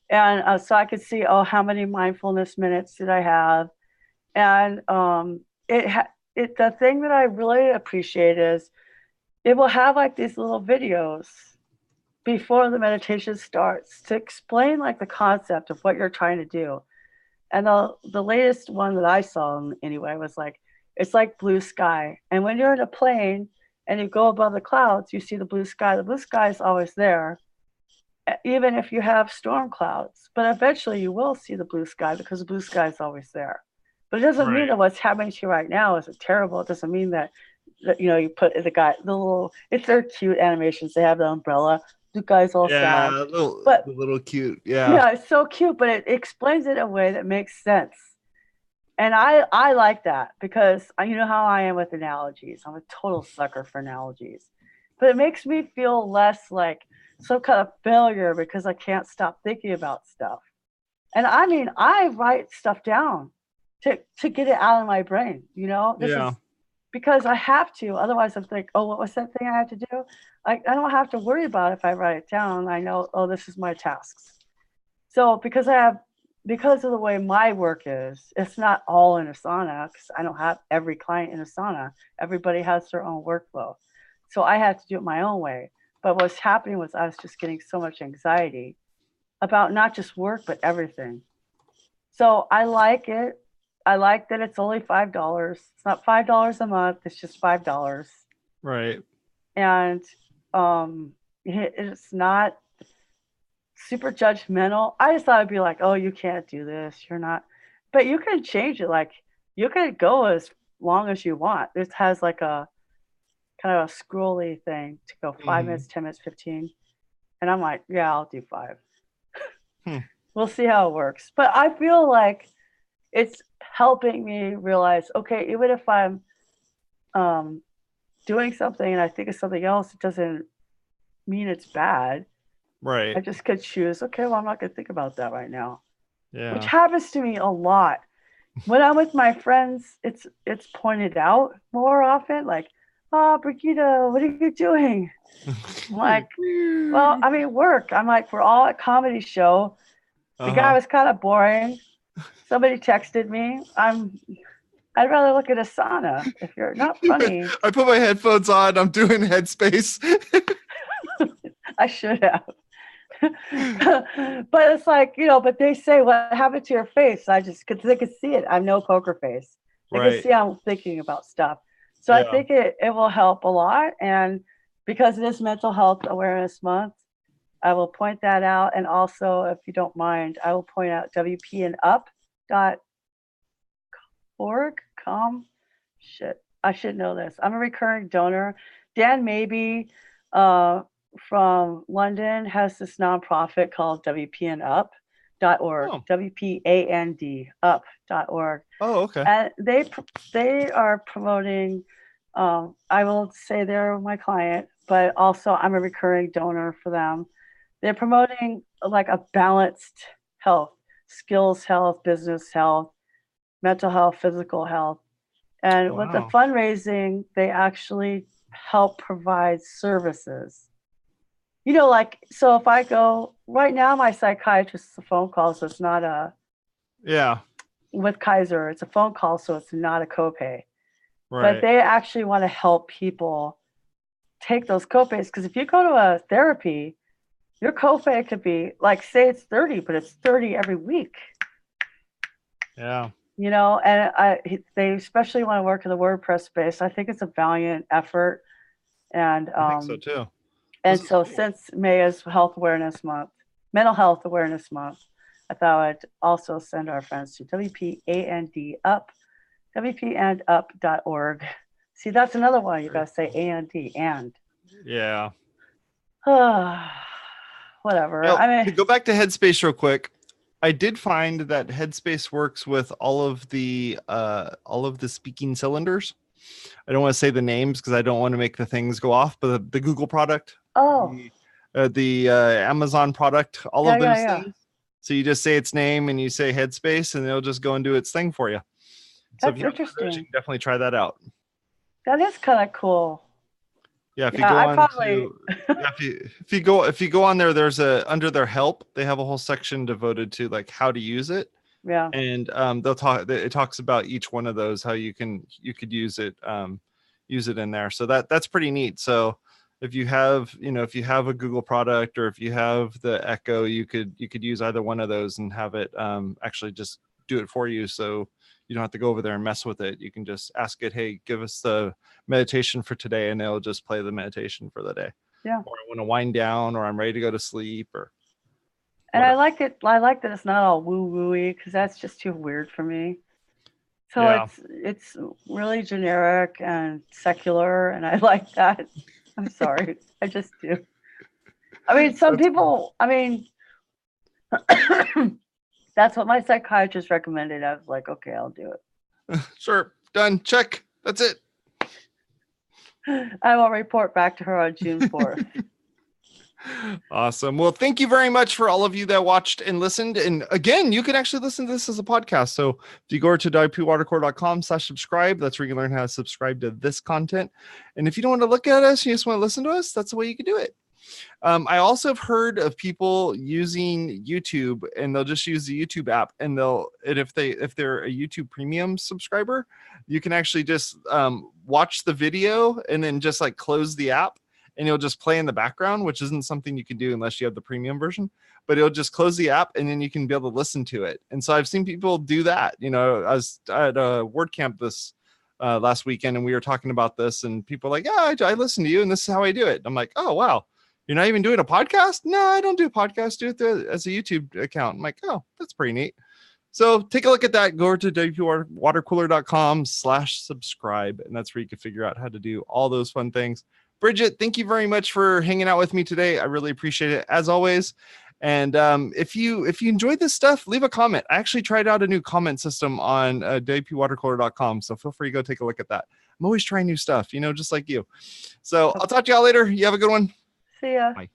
And so I could see, how many mindfulness minutes did I have? And the thing that I really appreciate is it will have like these little videos before the meditation starts to explain like the concept of what you're trying to do. And the latest one that I saw anyway was like, it's like blue sky. And when you're in a plane and you go above the clouds, you see the blue sky. The blue sky is always there, even if you have storm clouds. But eventually you will see the blue sky, because the blue sky is always there. But it doesn't mean that what's happening to you right now is terrible. It doesn't mean that you know, you put the little, it's their cute animations. They have the umbrella. The guy's all sad. The little cute. Yeah, it's so cute, but it explains it in a way that makes sense. And I like that, because you know how I am with analogies. I'm a total sucker for analogies. But it makes me feel less like some kind of failure because I can't stop thinking about stuff. And I mean, I write stuff down to get it out of my brain, you know? This is because I have to. Otherwise, I'm like, what was that thing I had to do? I don't have to worry about it if I write it down. I know, this is my tasks. So because of the way my work is, it's not all in Asana, because I don't have every client in Asana. Everybody has their own workflow. So I have to do it my own way. But what's happening was I was just getting so much anxiety about not just work, but everything. So I like it. I like that it's only $5. It's not $5 a month. It's just $5. Right. And it's not super judgmental. I just thought it'd be like, oh, you can't do this. You're not. But you can change it. Like, you can go as long as you want. It has like a kind of a scrolly thing to go 5 minutes, 10 minutes, 15. And I'm like, yeah, I'll do 5. We'll see how it works. But I feel like it's helping me realize, okay, even if I'm doing something and I think of something else, it doesn't mean it's bad. Right. I just could choose, okay, well, I'm not going to think about that right now. Yeah. Which happens to me a lot. When I'm with my friends, it's pointed out more often, like, oh, Brigitte, what are you doing? I'm like, well, I mean, work. I'm like, we're all at comedy show. The guy was kind of boring. Somebody texted me. I'd rather look at a sauna if you're not funny. I put my headphones on. I'm doing Headspace. I should have. But it's like, but they say, what happened to your face? Because they can see it. I have no poker face. They can see I'm thinking about stuff. So I think it will help a lot. And because it is Mental Health Awareness Month, I will point that out. And also, if you don't mind, I will point out WPnup.org. Shit, I should know this. I'm a recurring donor. Dan Maybe from London has this nonprofit called WPnup.org. WPAND up.org. Oh, okay. And they are promoting, I will say they're my client, but also I'm a recurring donor for them. They're promoting like a balanced health, skills health, business health, mental health, physical health. And with the fundraising, they actually help provide services. So if I go right now, my psychiatrist is a phone call, so it's not with Kaiser, it's a phone call, so it's not a copay. Right. But they actually want to help people take those copays, because if you go to a therapy, your copay could be like, say it's 30, but it's 30 every week. Yeah. And they especially want to work in the WordPress space. I think it's a valiant effort. And I think so too. And so since May is Health Awareness Month, Mental Health Awareness Month, I thought I'd also send our friends to WPAND up, WPandup.org. See, that's another one. You got to say A-N-D, and. Yeah. Whatever. To go back to Headspace real quick, I did find that Headspace works with all of the speaking cylinders. I don't want to say the names because I don't want to make the things go off, but the Google product, the Amazon product, all of those things. So you just say its name and you say Headspace, and it'll just go and do its thing for you. So that's interesting. You can definitely try that out. That is kind of cool. Yeah, if you go on there, there's under their help, they have a whole section devoted to like how to use it. Yeah. And it talks about each one of those, how you could use it in there. So that's pretty neat. So if you have a Google product, or if you have the Echo, you could use either one of those and have it actually just do it for you. So you don't have to go over there and mess with it. You can just ask it, hey, give us the meditation for today, and it'll just play the meditation for the day. Yeah. Or I want to wind down, or I'm ready to go to sleep, or. And whatever. I like that it's not all woo-woo-y, because that's just too weird for me. So it's really generic and secular, and I like that. I'm sorry. I just do. I mean, some people, that's what my psychiatrist recommended. I was like, okay, I'll do it. Sure. Done. Check. That's it. I will report back to her on June 4th. Awesome. Well, thank you very much for all of you that watched and listened. And again, you can actually listen to this as a podcast. So if you go to WPwatercooler.com/subscribe, that's where you can learn how to subscribe to this content. And if you don't want to look at us, you just want to listen to us, that's the way you can do it. I also have heard of people using YouTube, and they'll just use the YouTube app, and if they're a YouTube premium subscriber, you can actually just watch the video and then just like close the app, and it'll just play in the background, which isn't something you can do unless you have the premium version, but it'll just close the app and then you can be able to listen to it. And so I've seen people do that. You know, I was at a WordCamp this last weekend and we were talking about this and people are like, yeah, I listen to you and this is how I do it. I'm like, oh, wow. You're not even doing a podcast? No, I don't do a podcast. Do it as a YouTube account. I'm like, oh, that's pretty neat. So take a look at that. Go over to WPwatercooler.com/subscribe. And that's where you can figure out how to do all those fun things. Bridget, thank you very much for hanging out with me today. I really appreciate it as always. And if you enjoyed this stuff, leave a comment. I actually tried out a new comment system on WPwatercooler.com. So feel free to go take a look at that. I'm always trying new stuff, you know, just like you. So I'll talk to y'all later. You have a good one. See ya. Bye.